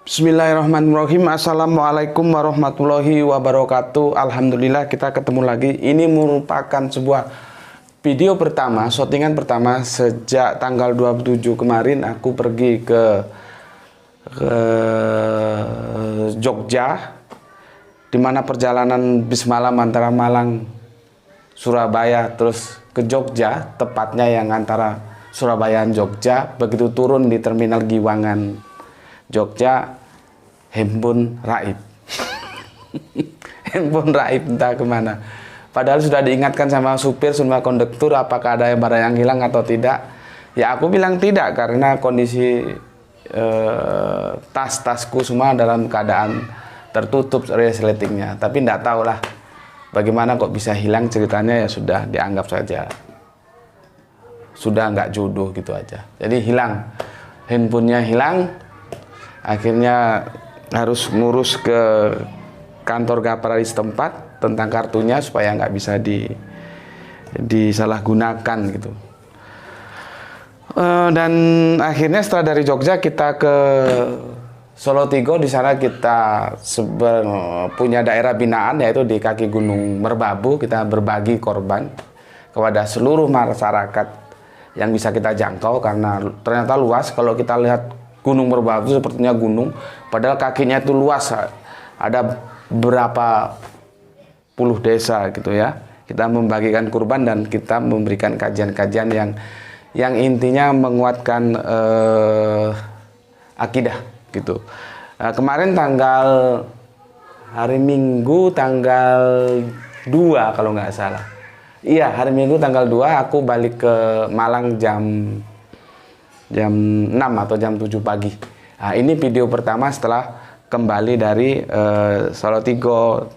Bismillahirrahmanirrahim. Assalamualaikum warahmatullahi wabarakatuh. Alhamdulillah kita ketemu lagi. Ini merupakan sebuah video pertama, syutingan pertama sejak tanggal 27 kemarin aku pergi ke Jogja, dimana perjalanan bis malam antara Malang, Surabaya terus ke Jogja, tepatnya yang antara Surabaya dan Jogja. Begitu turun di Terminal Giwangan Jogja, handphone raib. Handphone raib entah kemana. Padahal sudah diingatkan sama supir sama kondektur apakah ada barang yang hilang atau tidak. Ya aku bilang tidak karena kondisi tas-tasku semua dalam keadaan tertutup resletingnya. Tapi tidak tahulah bagaimana kok bisa hilang, ceritanya ya sudah dianggap saja sudah nggak jodoh gitu aja. Jadi hilang, handphonenya hilang. Akhirnya harus ngurus ke kantor Gapara di setempat tentang kartunya supaya nggak bisa disalahgunakan gitu. Dan akhirnya setelah dari Jogja kita ke Solo Tigo. Di sana kita punya daerah binaan yaitu di kaki Gunung Merbabu. Kita berbagi korban kepada seluruh masyarakat yang bisa kita jangkau karena ternyata luas. Kalau kita lihat Gunung Merbabu sepertinya gunung, padahal kakinya itu luas, ada berapa puluh desa gitu ya. Kita membagikan kurban dan kita memberikan kajian-kajian yang intinya menguatkan akidah gitu. Kemarin hari Minggu tanggal 2 kalau nggak salah. Iya, hari Minggu tanggal 2 aku balik ke Malang jam 6 atau jam 7 pagi. Nah, ini video pertama setelah kembali dari Solo Tigo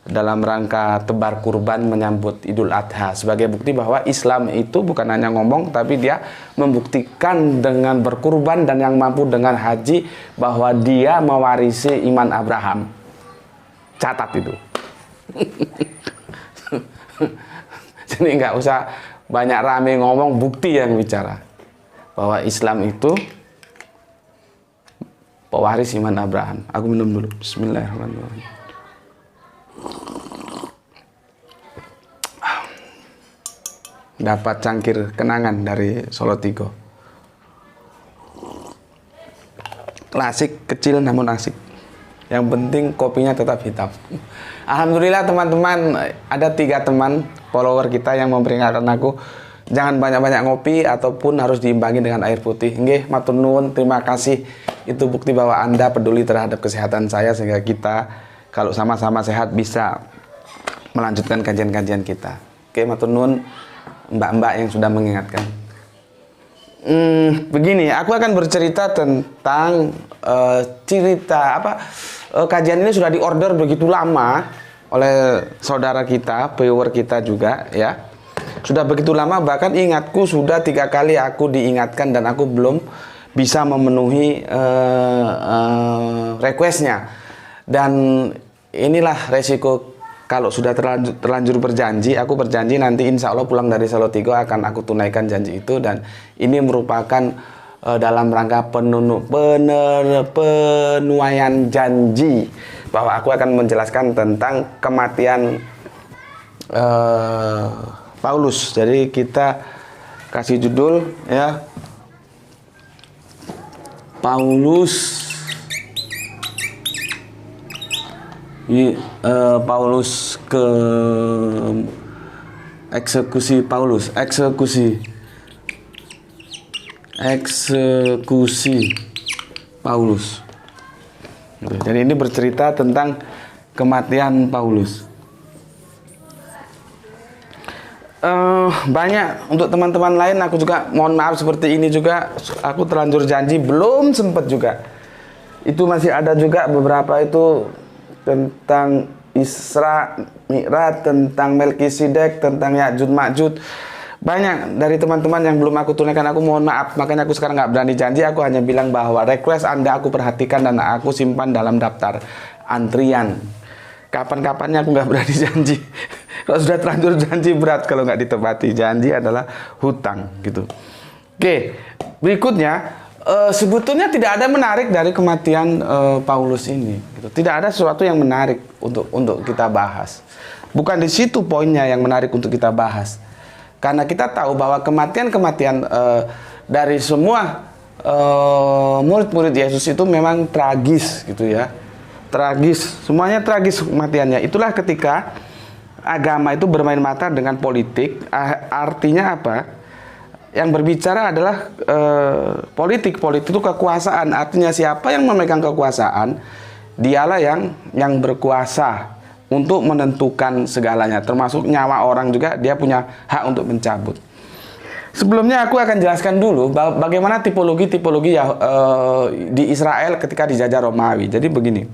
dalam rangka tebar kurban menyambut Idul Adha, sebagai bukti bahwa Islam itu bukan hanya ngomong tapi dia membuktikan dengan berkurban, dan yang mampu dengan haji bahwa dia mewarisi iman Abraham. Catat itu. Jadi nggak usah banyak rame ngomong, bukti yang bicara bahwa Islam itu pewaris iman Abraham. Aku minum dulu. Bismillahirrahmanirrahim. Dapat cangkir kenangan dari Solo Tigo. Klasik, kecil namun asik. Yang penting kopinya tetap hitam. Alhamdulillah teman-teman, ada 3 teman follower kita yang memperingatkan aku jangan banyak-banyak ngopi ataupun harus diimbangi dengan air putih. Nggih, matur nuwun, terima kasih. Itu bukti bahwa Anda peduli terhadap kesehatan saya sehingga kita kalau sama-sama sehat bisa melanjutkan kajian-kajian kita. Oke, matur nuwun mbak-mbak yang sudah mengingatkan. Begini, aku akan bercerita tentang kajian ini sudah diorder begitu lama oleh saudara kita, viewer kita juga ya. Sudah begitu lama, bahkan ingatku sudah 3 kali aku diingatkan dan aku belum bisa memenuhi requestnya. Dan inilah resiko kalau sudah terlanjur berjanji. Aku berjanji nanti insya Allah pulang dari Solo Tigo akan aku tunaikan janji itu. Dan ini merupakan dalam rangka penuaian janji bahwa aku akan menjelaskan tentang kematian Paulus. Jadi kita kasih judul ya, Paulus ke eksekusi Paulus, eksekusi Paulus. Jadi ini bercerita tentang kematian Paulus. Banyak untuk teman-teman lain, aku juga mohon maaf seperti ini juga, aku terlanjur janji belum sempat juga. Itu masih ada juga beberapa itu tentang Isra Mi'raj, tentang Melkisedek, tentang Ya'juj Ma'juj. Banyak dari teman-teman yang belum aku tunaikan, aku mohon maaf. Makanya aku sekarang nggak berani janji, aku hanya bilang bahwa request Anda aku perhatikan dan aku simpan dalam daftar antrian. Kapan-kapannya aku nggak berani janji. Kalau sudah terlanjur janji berat kalau nggak ditepati. Janji adalah hutang gitu. Oke, berikutnya sebetulnya tidak ada menarik dari kematian Paulus ini. Gitu. Tidak ada sesuatu yang menarik untuk kita bahas. Bukan di situ poinnya yang menarik untuk kita bahas. Karena kita tahu bahwa kematian-kematian dari semua murid-murid Yesus itu memang tragis gitu ya. Tragis, semuanya tragis kematiannya. Itulah ketika agama itu bermain mata dengan politik. Artinya apa? Yang berbicara adalah politik. Politik itu kekuasaan. Artinya siapa yang memegang kekuasaan, dialah yang berkuasa untuk menentukan segalanya. Termasuk nyawa orang juga, dia punya hak untuk mencabut. Sebelumnya aku akan jelaskan dulu bagaimana tipologi-tipologi di Israel ketika dijajah Romawi. Jadi begini.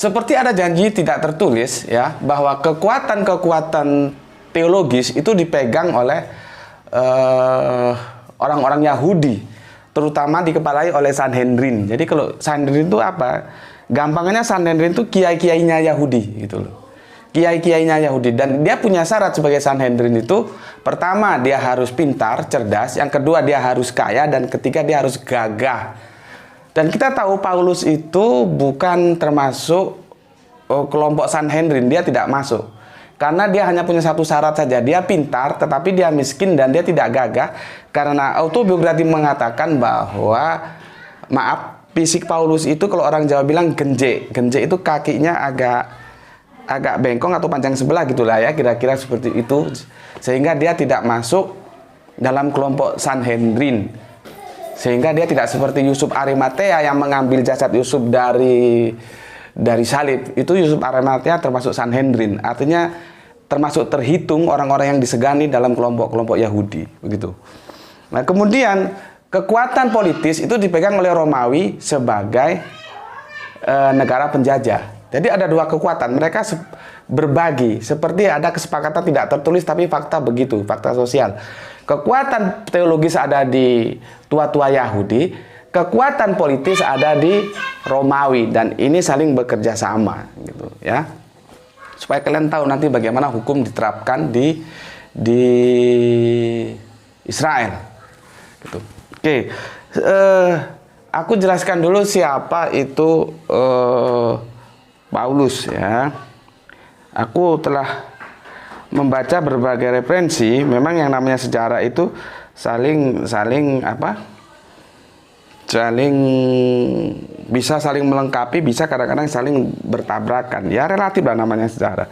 Seperti ada janji tidak tertulis ya, bahwa kekuatan-kekuatan teologis itu dipegang oleh orang-orang Yahudi, terutama dikepalai oleh Sanhedrin. Jadi kalau Sanhedrin itu apa? Gampangnya Sanhedrin itu kiai-kiainya Yahudi gitu loh. Kiai-kiainya Yahudi, dan dia punya syarat sebagai Sanhedrin itu, pertama dia harus pintar, cerdas, yang kedua dia harus kaya, dan ketiga dia harus gagah. Dan kita tahu Paulus itu bukan termasuk kelompok Sanhedrin, dia tidak masuk. Karena dia hanya punya satu syarat saja, dia pintar tetapi dia miskin dan dia tidak gagah. Karena autobiografi mengatakan bahwa, maaf, fisik Paulus itu kalau orang Jawa bilang genje. Genje itu kakinya agak bengkong atau panjang sebelah gitulah ya, kira-kira seperti itu. Sehingga dia tidak masuk dalam kelompok Sanhedrin. Sehingga dia tidak seperti Yusuf Arimatea yang mengambil jasad Yusuf dari salib. Itu Yusuf Arimatea termasuk Sanhedrin. Artinya termasuk terhitung orang-orang yang disegani dalam kelompok-kelompok Yahudi, begitu. Nah, kemudian kekuatan politis itu dipegang oleh Romawi sebagai negara penjajah. Jadi ada dua kekuatan, mereka berbagi, seperti ada kesepakatan tidak tertulis tapi fakta begitu, fakta sosial. Kekuatan teologis ada di tua-tua Yahudi, kekuatan politis ada di Romawi, dan ini saling bekerja sama gitu ya. Supaya kalian tahu nanti bagaimana hukum diterapkan di Israel gitu. Oke. Aku jelaskan dulu siapa itu Paulus ya. Aku telah membaca berbagai referensi. Memang yang namanya sejarah itu saling bisa saling melengkapi, bisa kadang-kadang saling bertabrakan. Ya relatif lah namanya sejarah.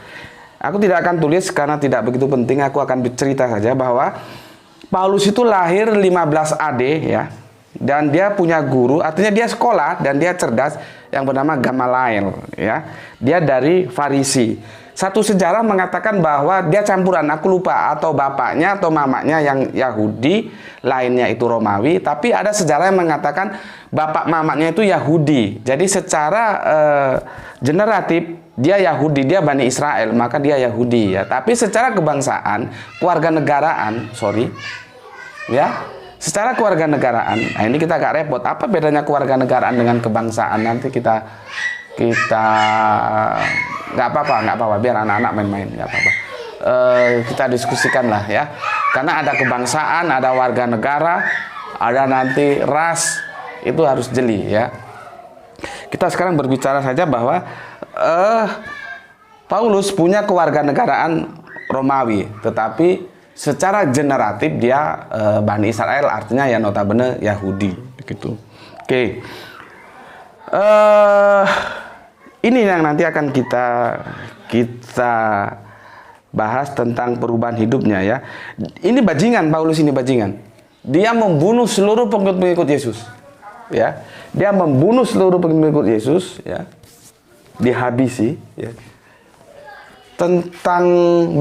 Aku tidak akan tulis karena tidak begitu penting. Aku akan bercerita saja bahwa Paulus itu lahir 15 AD ya. Dan dia punya guru, artinya dia sekolah dan dia cerdas, yang bernama Gamaliel ya. Dia dari Farisi. Satu sejarah mengatakan bahwa dia campuran, aku lupa, atau bapaknya atau mamanya yang Yahudi, lainnya itu Romawi. Tapi ada sejarah yang mengatakan bapak mamanya itu Yahudi. Jadi secara generatif dia Yahudi, dia Bani Israel, maka dia Yahudi ya. Tapi secara kebangsaan, kewarganegaraan, secara kewarganegaraan, nah ini kita agak repot. Apa bedanya kewarganegaraan dengan kebangsaan? Nanti kita nggak apa-apa, biar anak-anak main-main, nggak apa-apa. Kita diskusikan lah ya. Karena ada kebangsaan, ada warga negara, ada nanti ras, itu harus jeli ya. Kita sekarang berbicara saja bahwa Paulus punya kewarganegaraan Romawi, tetapi secara generatif dia Bani Israel, artinya ya notabene Yahudi gitu. Oke. Ini yang nanti akan kita bahas tentang perubahan hidupnya ya. Ini bajingan, Paulus ini bajingan. Dia membunuh seluruh pengikut-pengikut Yesus. Ya. Dia membunuh seluruh pengikut Yesus ya. Dihabisi ya. Tentang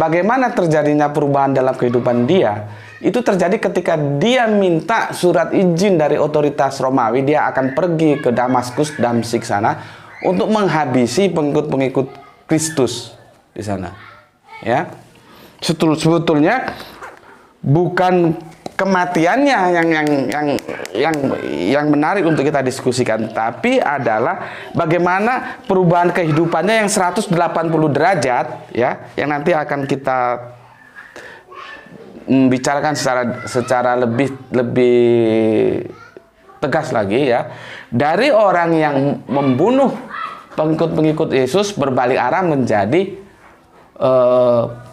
bagaimana terjadinya perubahan dalam kehidupan dia, itu terjadi ketika dia minta surat izin dari otoritas Romawi. Dia akan pergi ke Damaskus, Damsik sana, untuk menghabisi pengikut-pengikut Kristus di sana. Ya. Sebetulnya bukan kematiannya yang menarik untuk kita diskusikan, tapi adalah bagaimana perubahan kehidupannya yang 180 derajat, ya, yang nanti akan kita bicarakan secara lebih tegas lagi, ya, dari orang yang membunuh pengikut-pengikut Yesus berbalik arah menjadi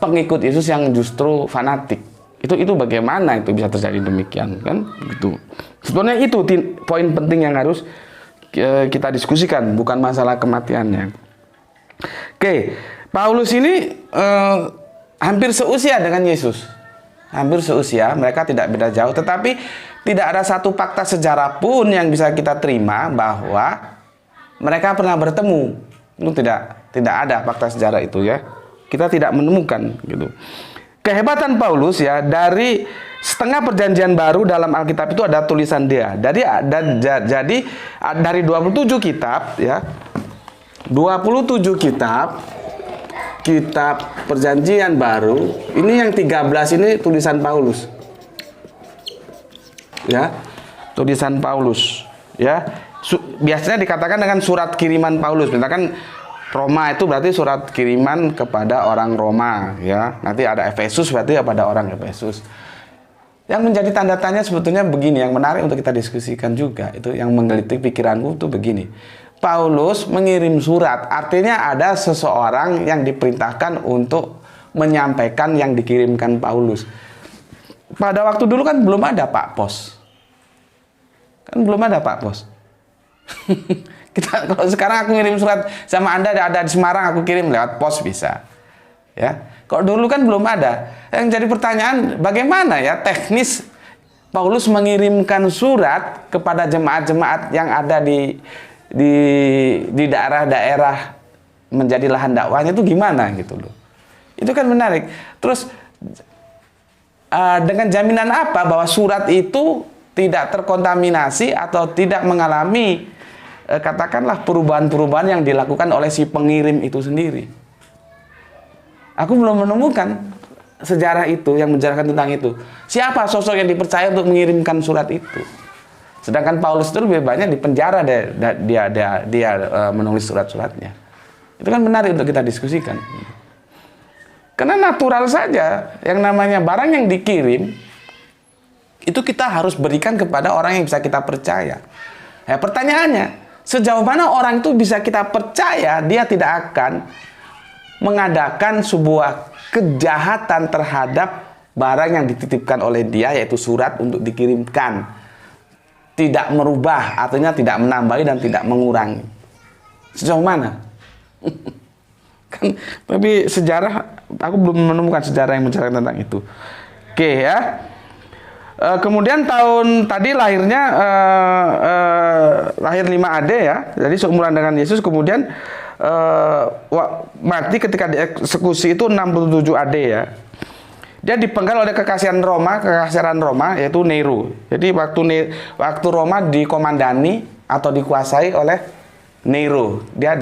pengikut Yesus yang justru fanatik. Itu bagaimana itu bisa terjadi demikian, kan, gitu. Sebenarnya itu poin penting yang harus kita diskusikan, bukan masalah kematiannya. Oke, Paulus ini hampir seusia dengan Yesus. Hampir seusia, mereka tidak beda jauh, tetapi tidak ada satu fakta sejarah pun yang bisa kita terima bahwa mereka pernah bertemu. Itu tidak ada fakta sejarah itu, ya. Kita tidak menemukan, gitu. Kehebatan Paulus, ya, dari setengah perjanjian baru dalam Alkitab itu ada tulisan dia. Jadi dari 27 kitab, ya, 27 kitab perjanjian baru, ini yang 13 ini tulisan Paulus. Ya, tulisan Paulus, ya. Biasanya dikatakan dengan surat kiriman Paulus. Misalkan Roma itu berarti surat kiriman kepada orang Roma, ya. Nanti ada Efesus berarti kepada orang Efesus. Yang menjadi tanda tanya sebetulnya begini, yang menarik untuk kita diskusikan juga, itu yang menggelitik pikiranku itu begini. Paulus mengirim surat, artinya ada seseorang yang diperintahkan untuk menyampaikan yang dikirimkan Paulus. Pada waktu dulu kan belum ada Pak Pos. Kan belum ada Pak Pos. Kalau sekarang aku ngirim surat sama Anda ada di Semarang, aku kirim lewat pos bisa, ya. Kalau dulu kan belum ada. Yang jadi pertanyaan, bagaimana, ya, teknis Paulus mengirimkan surat kepada jemaat-jemaat yang ada di daerah-daerah menjadi lahan dakwahnya itu gimana, gitu loh. Itu kan menarik. Terus dengan jaminan apa bahwa surat itu tidak terkontaminasi atau tidak mengalami katakanlah perubahan-perubahan yang dilakukan oleh si pengirim itu sendiri. Aku belum menemukan sejarah itu yang menjelaskan tentang itu. Siapa sosok yang dipercaya untuk mengirimkan surat itu? Sedangkan Paulus itu lebih banyak di penjara dia menulis surat-suratnya. Itu kan menarik untuk kita diskusikan. Karena natural saja yang namanya barang yang dikirim itu kita harus berikan kepada orang yang bisa kita percaya. Ya, pertanyaannya, sejauh mana orang itu bisa kita percaya dia tidak akan mengadakan sebuah kejahatan terhadap barang yang dititipkan oleh dia, yaitu surat untuk dikirimkan. Tidak merubah, artinya tidak menambahi dan tidak mengurangi. Sejauh mana? Kan, tapi sejarah, aku belum menemukan sejarah yang menceritakan tentang itu. Oke, ya. Kemudian tahun tadi lahirnya lahir 5 AD, ya. Jadi seumuran dengan Yesus. Kemudian mati ketika dieksekusi itu 67 AD, ya. Dia dipenggal oleh kekaisaran Roma yaitu Nero. Jadi waktu Roma dikomandani atau dikuasai oleh Nero, dia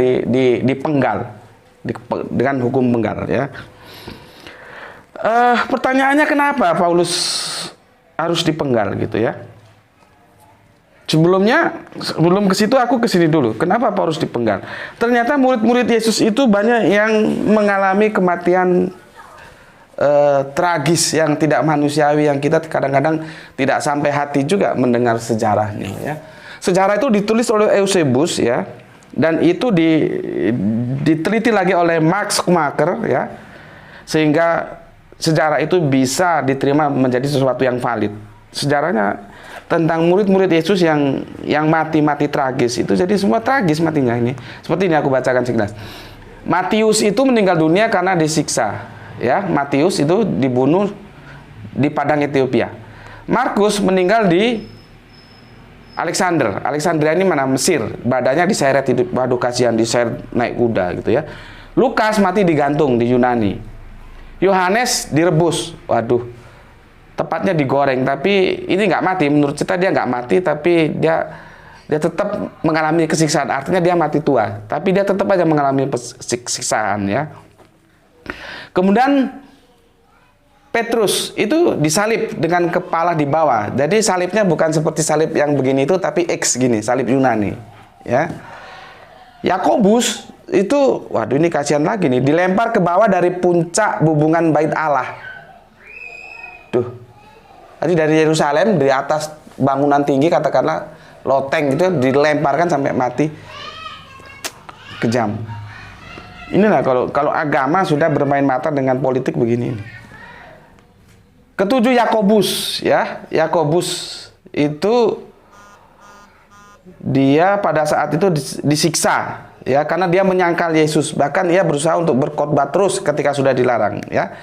dipenggal dengan hukum penggal, ya. Pertanyaannya, kenapa Paulus harus dipenggal, gitu, ya? Sebelum ke situ aku ke sini dulu. Kenapa Paulus dipenggal? Ternyata murid-murid Yesus itu banyak yang mengalami kematian tragis yang tidak manusiawi, yang kita kadang-kadang tidak sampai hati juga mendengar sejarahnya, ya. Sejarah itu ditulis oleh Eusebius, ya, dan itu diteliti lagi oleh Max Schumacher, ya, sehingga sejarah itu bisa diterima menjadi sesuatu yang valid. Sejarahnya tentang murid-murid Yesus yang mati tragis itu, jadi semua tragis matinya ini. Seperti ini aku bacakan sekilas. Matius itu meninggal dunia karena disiksa, ya. Matius itu dibunuh di padang Ethiopia. Markus meninggal di Alexandria ini mana, Mesir. Badannya diseret, waduh kasihan, diseret naik kuda, gitu, ya. Lukas mati digantung di Yunani. Yohanes direbus, waduh, tepatnya digoreng, tapi ini nggak mati. Menurut cerita dia nggak mati, tapi dia dia tetap mengalami kesiksaan. Artinya dia mati tua, tapi dia tetap aja mengalami siksaan ya. Kemudian Petrus itu disalib dengan kepala di bawah. Jadi salibnya bukan seperti salib yang begini itu, tapi X gini, salib Yunani ya. Yakobus itu, waduh ini kasihan lagi nih, dilempar ke bawah dari puncak bubungan bait Allah. Tuh. Tadi dari Yerusalem, di atas bangunan tinggi katakanlah loteng gitu, dilemparkan sampai mati. Kejam. Inilah kalau agama sudah bermain mata dengan politik begini. Ketujuh Yakobus ya. Yakobus itu dia pada saat itu disiksa ya, karena dia menyangkal Yesus. Bahkan ia berusaha untuk berkhotbah terus ketika sudah dilarang ya.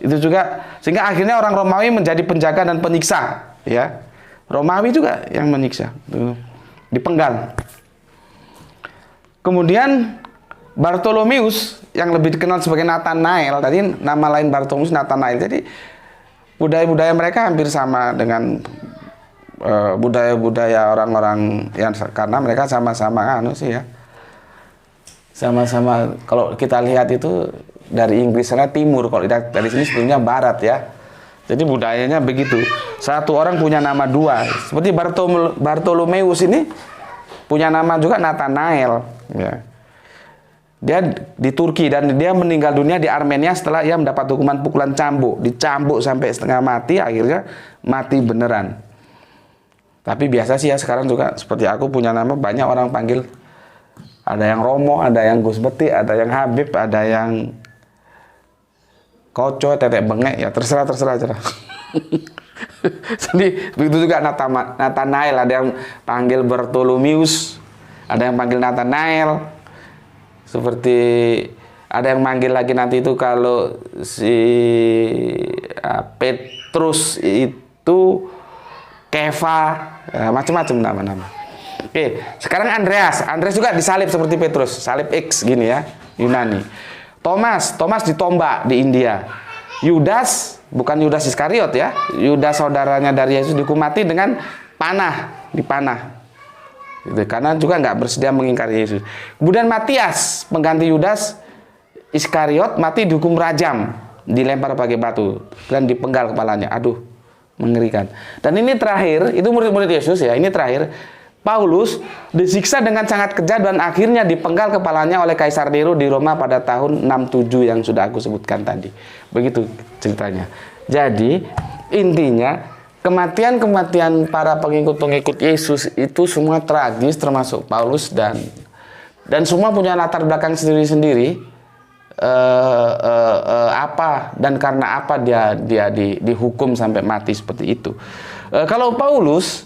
Itu juga sehingga akhirnya orang Romawi menjadi penjaga dan penyiksa ya. Romawi juga yang menyiksa, dipenggal. Kemudian Bartolomeus yang lebih dikenal sebagai Nathanael, tadi nama lain Bartolomeus Nathanael. Jadi budaya-budaya mereka hampir sama dengan budaya-budaya orang-orang yang, karena mereka sama-sama sih ya. Sama-sama, kalau kita lihat itu dari Inggris sana timur, kalau dari sini sebetulnya barat ya. Jadi budayanya begitu. Satu orang punya nama dua. Seperti Bartolomeus ini punya nama juga Nathanael ya. Dia di Turki dan dia meninggal dunia di Armenia setelah ia mendapat hukuman pukulan cambuk. Dicambuk sampai setengah mati, akhirnya mati beneran. Tapi biasa sih ya sekarang juga seperti aku punya nama, banyak orang panggil. Ada yang Romo, ada yang Gus Beti, ada yang Habib, ada yang Koco, Tetek Bengek, ya terserah aja. Jadi begitu juga Nathanael, ada yang panggil Bartolomeus, ada yang panggil Nathanael. Seperti ada yang manggil lagi nanti itu kalau si Petrus itu Kefa, ya, macam-macam nama-nama. Oke, sekarang Andreas juga disalib seperti Petrus, salib X gini ya, Yunani. Thomas ditombak di India. Yudas, bukan Yudas Iskariot ya, Yudas saudaranya dari Yesus dihukum mati dengan dipanah. Gitu, karena juga nggak bersedia mengingkari Yesus. Kemudian Matias, pengganti Yudas Iskariot, mati dihukum rajam, dilempar pakai batu dan dipenggal kepalanya. Aduh, mengerikan. Dan ini terakhir, itu murid-murid Yesus ya, ini terakhir. Paulus disiksa dengan sangat kejam dan akhirnya dipenggal kepalanya oleh Kaisar Nero di Roma pada tahun 67 yang sudah aku sebutkan tadi. Begitu ceritanya. Jadi intinya kematian-kematian para pengikut-pengikut Yesus itu semua tragis, termasuk Paulus dan semua punya latar belakang sendiri-sendiri. Apa dan karena apa dia dihukum sampai mati seperti itu. Kalau Paulus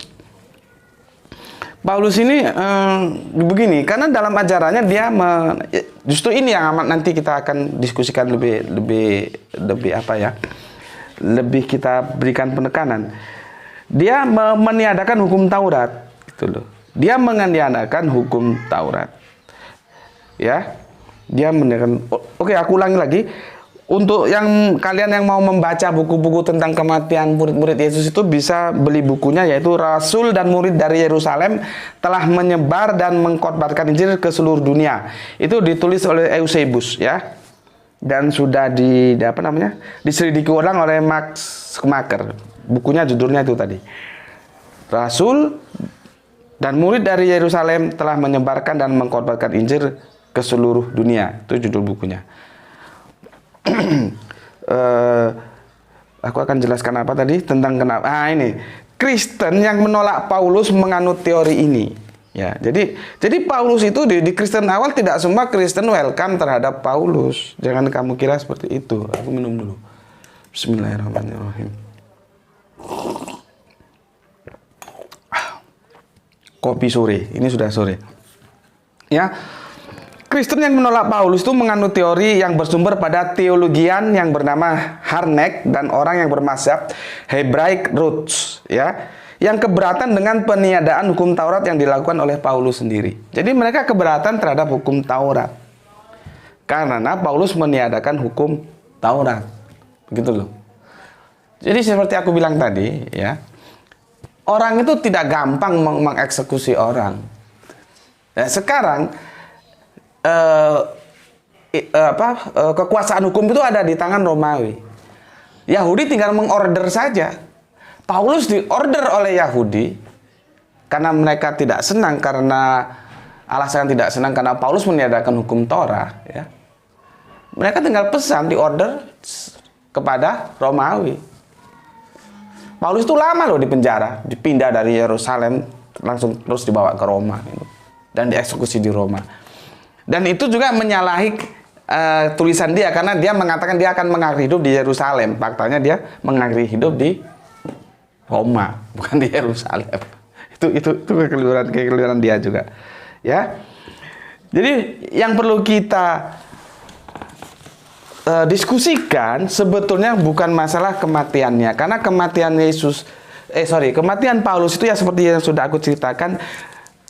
ini begini, karena dalam ajarannya dia justru ini yang amat nanti kita akan diskusikan lebih apa ya, lebih kita berikan penekanan. Dia meniadakan hukum Taurat, gitu loh. Dia meniadakan hukum Taurat, ya. Dia meniadakan. Oke, aku ulangi lagi. Untuk yang kalian yang mau membaca buku-buku tentang kematian murid-murid Yesus itu bisa beli bukunya, yaitu Rasul dan Murid dari Yerusalem telah menyebar dan mengkhotbahkan Injil ke seluruh dunia. Itu ditulis oleh Eusebius ya. Dan sudah diselidiki ulang oleh Max Schumacher. Bukunya judulnya itu tadi. Rasul dan Murid dari Yerusalem telah menyebarkan dan mengkhotbahkan Injil ke seluruh dunia. Itu judul bukunya. Aku akan jelaskan apa tadi tentang kenapa. Ini Kristen yang menolak Paulus menganut teori ini. Ya, jadi Paulus itu di Kristen awal tidak semua Kristen welcome terhadap Paulus. Jangan kamu kira seperti itu. Aku minum dulu. Bismillahirrahmanirrahim. Kopi sore. Ini sudah sore. Ya. Kristen yang menolak Paulus itu menganut teori yang bersumber pada teologian yang bernama Harnack dan orang yang bermazhab Hebraic roots, ya, yang keberatan dengan peniadaan hukum Taurat yang dilakukan oleh Paulus sendiri. Jadi mereka keberatan terhadap hukum Taurat karena Paulus meniadakan hukum Taurat, begitu loh. Jadi seperti aku bilang tadi, ya, orang itu tidak gampang mengeksekusi orang. Nah, sekarang kekuasaan hukum itu ada di tangan Romawi. Yahudi tinggal mengorder saja. Paulus diorder oleh Yahudi karena mereka tidak senang, karena alasan tidak senang karena Paulus meniadakan hukum Torah, ya. Mereka tinggal pesan, diorder kepada Romawi. Paulus itu lama loh di penjara, dipindah dari Yerusalem langsung terus dibawa ke Roma gitu, dan dieksekusi di Roma. Dan itu juga menyalahi tulisan dia, karena dia mengatakan dia akan mengakhiri hidup di Yerusalem. Faktanya dia mengakhiri hidup di Roma, bukan di Yerusalem. Itu kekeliruan dia juga, ya. Jadi yang perlu kita diskusikan sebetulnya bukan masalah kematiannya, karena kematian Paulus itu ya seperti yang sudah aku ceritakan,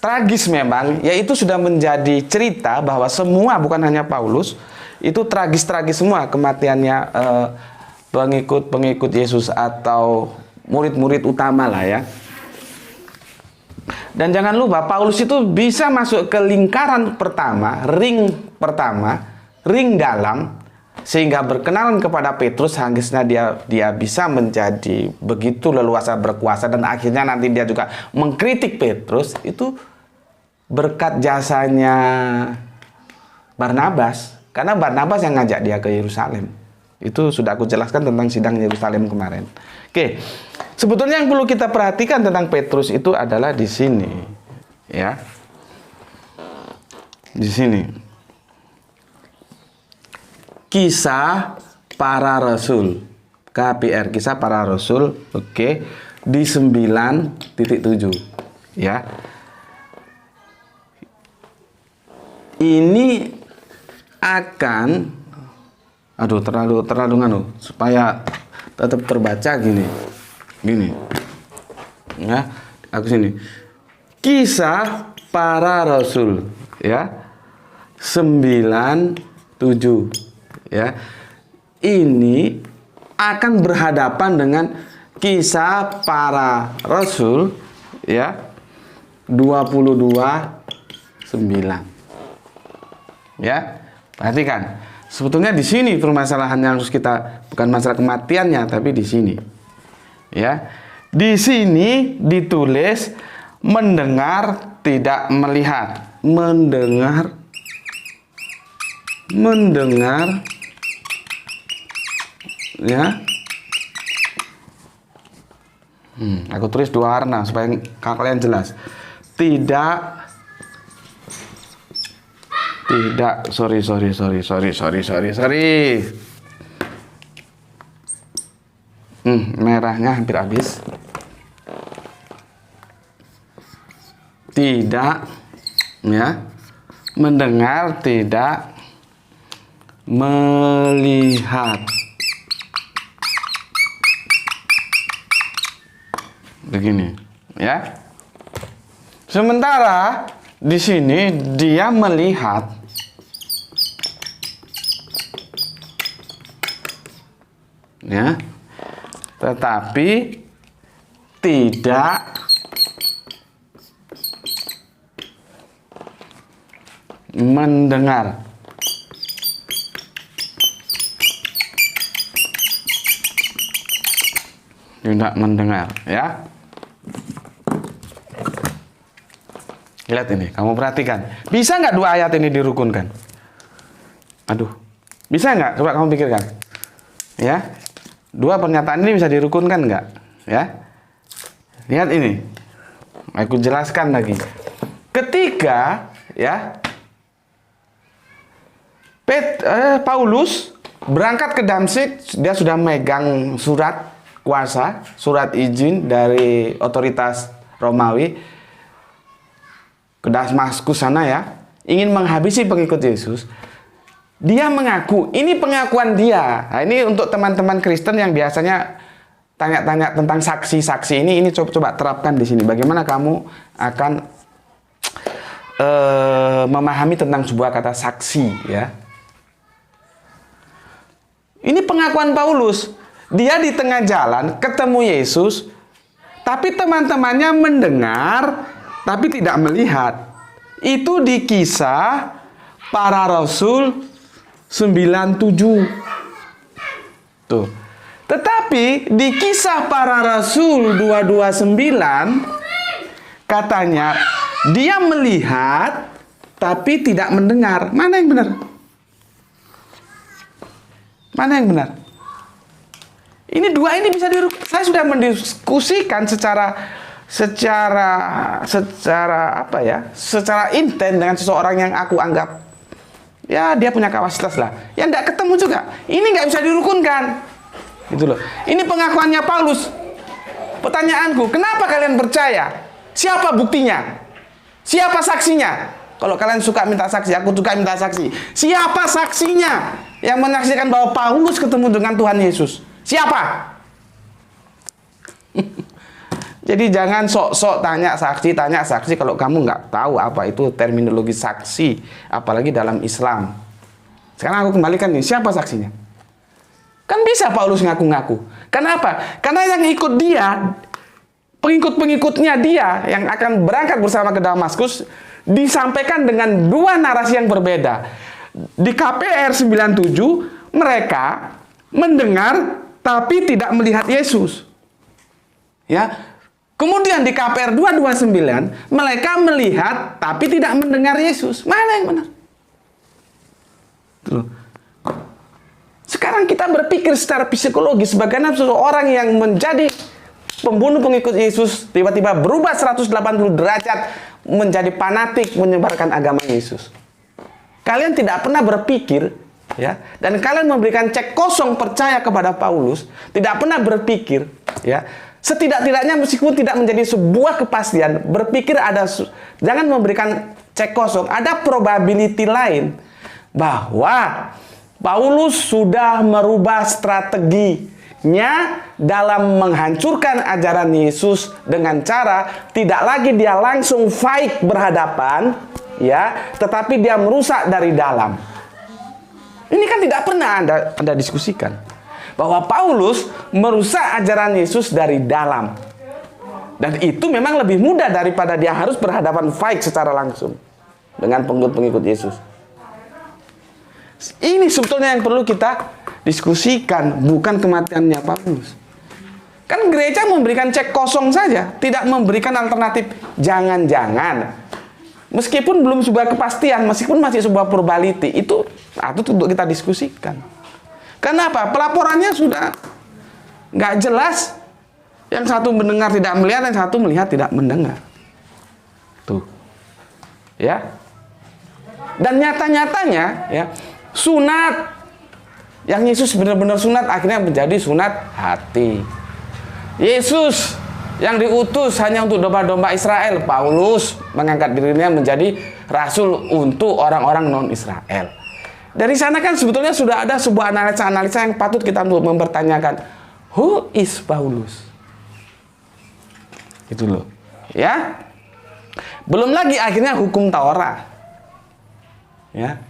tragis memang, yaitu sudah menjadi cerita bahwa semua, bukan hanya Paulus, itu tragis-tragis semua kematiannya pengikut Yesus atau murid-murid utama lah, ya. Dan jangan lupa Paulus itu bisa masuk ke lingkaran pertama, ring dalam, sehingga berkenalan kepada Petrus. Akhirnya dia bisa menjadi begitu leluasa berkuasa, dan akhirnya nanti dia juga mengkritik Petrus. Itu berkat jasanya Barnabas, karena Barnabas yang ngajak dia ke Yerusalem. Itu sudah aku jelaskan tentang sidang Yerusalem kemarin. Oke, sebetulnya yang perlu kita perhatikan tentang Petrus itu adalah di sini, ya. Di sini. Kisah para Rasul, KPR, Kisah para Rasul, oke, di 9.7, ya. Ini akan, terlalu nganu, supaya tetap terbaca gini, ya. Aku sini, Kisah para Rasul, ya, 9.7. Ya, ini akan berhadapan dengan Kisah para Rasul, ya, 22:9. Ya, perhatikan. Sebetulnya di sini permasalahan yang harus kita, bukan masalah kematiannya, tapi di sini. Ya, di sini ditulis mendengar tidak melihat, mendengar ya. Aku tulis dua warna supaya kalian jelas. Tidak, sorry. Merahnya hampir habis. Tidak, ya. Mendengar tidak melihat. Begini, ya. Sementara di sini dia melihat, ya, tetapi tidak mendengar. Tidak mendengar, ya. Lihat ini, kamu perhatikan. Bisa nggak dua ayat ini dirukunkan? Bisa nggak? Coba kamu pikirkan. Ya, dua pernyataan ini bisa dirukunkan nggak? Ya, lihat ini. Aku jelaskan lagi. Ketika, ya, Paulus berangkat ke Damsyik, dia sudah megang surat kuasa, surat izin dari otoritas Romawi ke Damaskus sana, ya, ingin menghabisi pengikut Yesus. Dia mengaku, ini pengakuan dia. Nah, ini untuk teman-teman Kristen yang biasanya tanya-tanya tentang saksi-saksi ini coba terapkan di sini. Bagaimana kamu akan memahami tentang sebuah kata saksi, ya. Ini pengakuan Paulus. Dia di tengah jalan ketemu Yesus, Tapi teman-temannya mendengar tapi tidak melihat. Itu di Kisah Para Rasul 97. Tuh. Tetapi di Kisah Para Rasul 229 katanya dia melihat tapi tidak mendengar. Mana yang benar? Mana yang benar? Ini dua ini bisa saya sudah mendiskusikan secara apa ya? Secara intens dengan seseorang yang aku anggap ya dia punya kapasitas lah. Ya enggak ketemu juga. Ini nggak bisa dirukunkan. Gitu loh. Ini pengakuannya Paulus. Pertanyaanku, kenapa kalian percaya? Siapa buktinya? Siapa saksinya? Kalau kalian suka minta saksi, aku suka minta saksi. Siapa saksinya yang menyaksikan bahwa Paulus ketemu dengan Tuhan Yesus? Siapa? Jadi jangan sok-sok tanya saksi kalau kamu nggak tahu apa itu terminologi saksi, apalagi dalam Islam. Sekarang aku kembalikan nih, siapa saksinya? Kan bisa Paulus ngaku-ngaku. Kenapa? Karena yang ikut dia, pengikut-pengikutnya dia yang akan berangkat bersama ke Damaskus disampaikan dengan dua narasi yang berbeda. Di KPR 97 mereka mendengar tapi tidak melihat Yesus. Ya. Kemudian di KPR 229 mereka melihat tapi tidak mendengar Yesus. Mana yang benar? Tuh. Sekarang kita berpikir secara psikologis bagaimana seseorang yang menjadi pembunuh pengikut Yesus tiba-tiba berubah 180 derajat menjadi fanatik menyebarkan agama Yesus. Kalian tidak pernah berpikir ya, dan kalian memberikan cek kosong percaya kepada Paulus, tidak pernah berpikir ya, setidak-tidaknya meskipun tidak menjadi sebuah kepastian, berpikir jangan memberikan cek kosong, ada probability lain bahwa Paulus sudah merubah strateginya dalam menghancurkan ajaran Yesus dengan cara tidak lagi dia langsung fight berhadapan ya, tetapi dia merusak dari dalam. Ini kan tidak pernah Anda diskusikan bahwa Paulus merusak ajaran Yesus dari dalam. Dan itu memang lebih mudah daripada dia harus berhadapan fight secara langsung dengan pengikut-pengikut Yesus. Ini sebetulnya yang perlu kita diskusikan, bukan kematiannya Paulus. Kan gereja memberikan cek kosong saja, tidak memberikan alternatif jangan-jangan. Meskipun belum sebuah kepastian, meskipun masih sebuah probability, itu untuk kita diskusikan. Kenapa? Pelaporannya sudah nggak jelas. Yang satu mendengar tidak melihat, yang satu melihat tidak mendengar. Tuh, ya. Dan nyata-nyatanya, ya, sunat yang Yesus benar-benar sunat akhirnya menjadi sunat hati. Yesus yang diutus hanya untuk domba-domba Israel, Paulus mengangkat dirinya menjadi rasul untuk orang-orang non-Israel. Dari sana kan sebetulnya sudah ada sebuah analisa-analisa yang patut kita untuk mempertanyakan, who is Paulus? Itu loh, ya. Belum lagi akhirnya hukum Taurat, ya.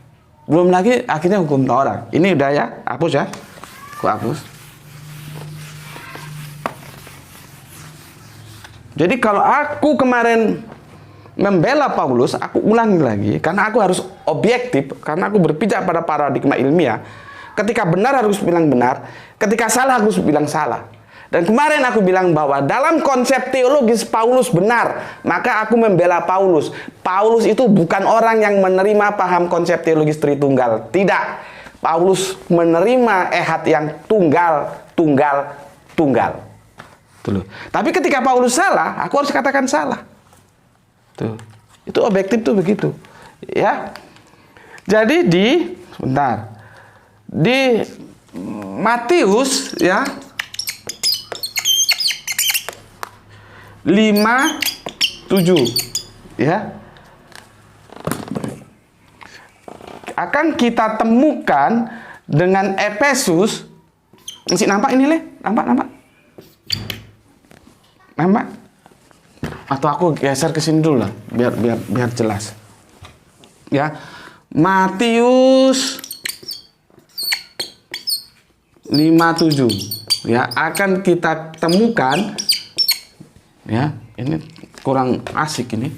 Belum lagi akhirnya hukum Taurat. Ini udah ya, hapus ya, aku hapus. Jadi kalau aku kemarin membela Paulus, aku ulangi lagi, karena aku harus objektif, karena aku berpijak pada paradigma ilmiah. Ketika benar harus bilang benar, ketika salah harus bilang salah. Dan kemarin aku bilang bahwa dalam konsep teologis Paulus benar, maka aku membela Paulus. Paulus itu bukan orang yang menerima paham konsep teologis Tritunggal. Tidak. Paulus menerima ehad yang tunggal. Tuh. Tapi ketika Paulus salah, aku harus katakan salah. Tuh. Itu objektif tuh begitu. Ya. Jadi di Matius ya 5:7 ya, akan kita temukan dengan Efesus. Masih nampak ini, Le? Nampak? Atau aku geser ke sini dulu lah, biar jelas. Ya, Matius 5:7 ya, akan kita temukan Ya, ini kurang asik ini.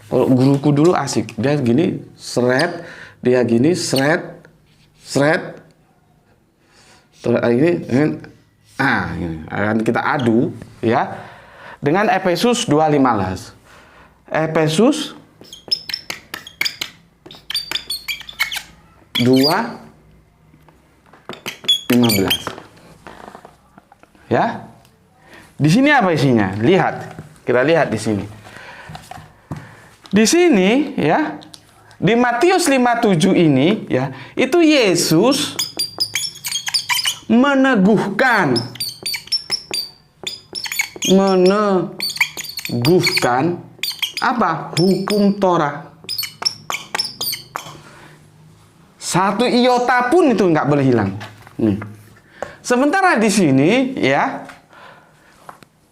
Kalau guruku dulu asik, dia gini, seret, dia gini, seret, seret. Terus ini, akan kita adu, ya, dengan Efesus 2:15. Efesus 2:15. Ya. Di sini apa isinya? Lihat. Kita lihat di sini. Di sini ya, di Matius 5:7 ini ya, itu Yesus meneguhkan apa? Hukum Torah. Satu iota pun itu nggak boleh hilang. Sementara di sini ya,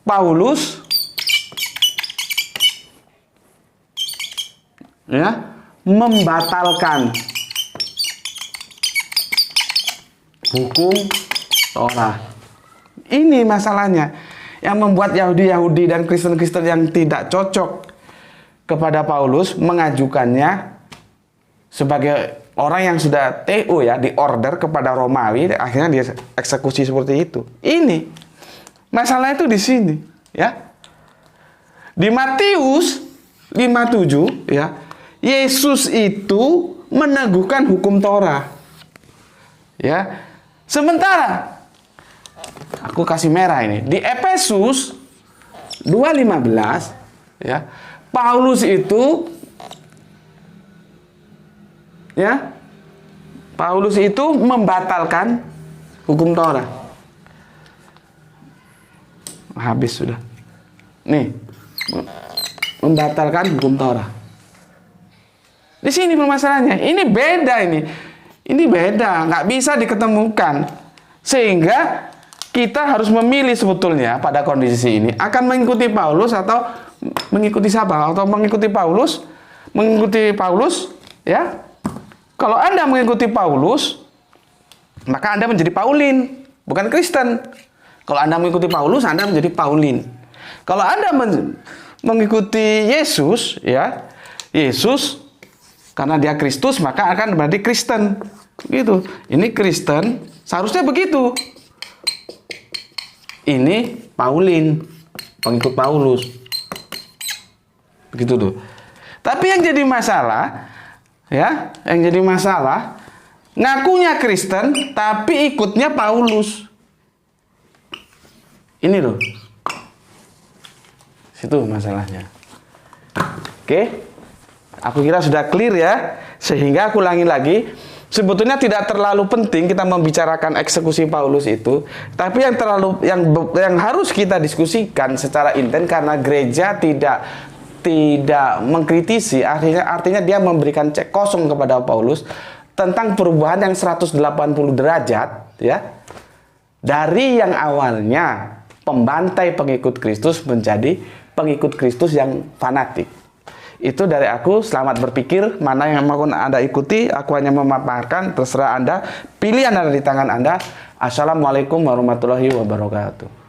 Paulus ya membatalkan hukum Torah. Ini masalahnya yang membuat Yahudi dan Kristen-Kristen yang tidak cocok kepada Paulus mengajukannya sebagai orang yang sudah TO ya, di order kepada Romawi, akhirnya dia eksekusi seperti itu. Ini masalah itu di sini, ya. Di Matius 5:7 ya, Yesus itu meneguhkan hukum Torah. Ya. Sementara aku kasih merah ini, di Efesus 2:15 ya, Paulus itu ya, Paulus itu membatalkan hukum Torah. Habis sudah. Nih, membatalkan hukum Torah. Di sini permasalahannya. Ini beda ini. Ini beda, nggak bisa diketemukan. Sehingga kita harus memilih sebetulnya pada kondisi ini akan mengikuti Paulus atau mengikuti siapa? Atau mengikuti Paulus? Mengikuti Paulus, ya. Kalau Anda mengikuti Paulus, maka Anda menjadi Paulin, bukan Kristen. Kalau Anda mengikuti Paulus, Anda menjadi Paulin. Kalau Anda mengikuti Yesus, ya, Yesus karena dia Kristus, maka akan menjadi Kristen. Gitu. Ini Kristen, seharusnya begitu. Ini Paulin, pengikut Paulus. Begitu tuh. Tapi yang jadi masalah, ya, yang jadi masalah, ngakunya Kristen tapi ikutnya Paulus. Ini loh. Situ masalahnya. Oke. Aku kira sudah clear ya. Sehingga aku ulangi lagi, sebetulnya tidak terlalu penting kita membicarakan eksekusi Paulus itu, tapi yang harus kita diskusikan secara intens karena gereja tidak mengkritisi, artinya dia memberikan cek kosong kepada Paulus tentang perubahan yang 180 derajat ya. Dari yang awalnya pembantai pengikut Kristus menjadi pengikut Kristus yang fanatik. Itu dari aku, selamat berpikir, mana yang mau Anda ikuti, aku hanya memaparkan, terserah Anda, pilihan ada di tangan Anda. Assalamualaikum warahmatullahi wabarakatuh.